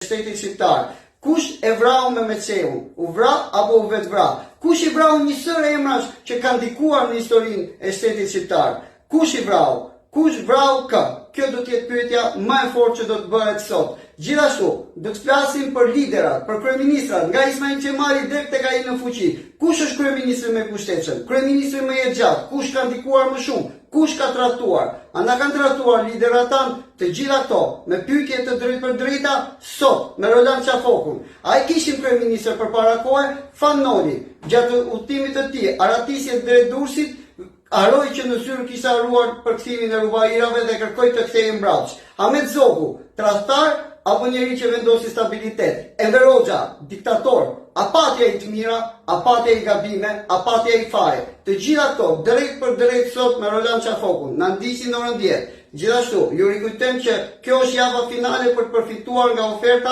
shtetit shqiptar. Kush e vrau me Meçeun? U vra apo u vetë vra? Kush i vrau një sër emrash që kanë ndikuar në historinë e shtetit shqiptar? Kush i vrau? Kush vrau kë? Kjo do të jetë pyetja më e fortë që do të bëhet sot. Gjithashtu, do të flasim për liderat, për kryeministrat, nga Ismail Qemali deri tek ai në fuqi. Kush është kryeministri më i pushtetshëm? Kryeministri më i gjatë? Kush ka ndikuar më shumë? Kush ka trajtuar? Anda kanë trajtuar liderat tanë, të gjitha këto, me pyetje të drejtë për drejta, sot, me Roland Qafokun. Ai kishim kryeministër përpara kohe, Fanoli, gjatë udhëtimit të tij, aratisjet drejt Durrësit, harroi që në zyrë kishte harruar për kthimin e rubairave dhe kërkoi të kthehej mbrapsht. Ahmet Zogu, tradhtar apo njeri që vendosi stabilitet? Enver Hoxha, diktator, apatja i të mira, apatja i gabime, apatja i fare. Të gjitha këto, drejt për drejt sot me Roland Qafokun, na ndiqin në orën 10. Gjithashtu, ju rikujtojmë që kjo është java finale për të përfituar nga oferta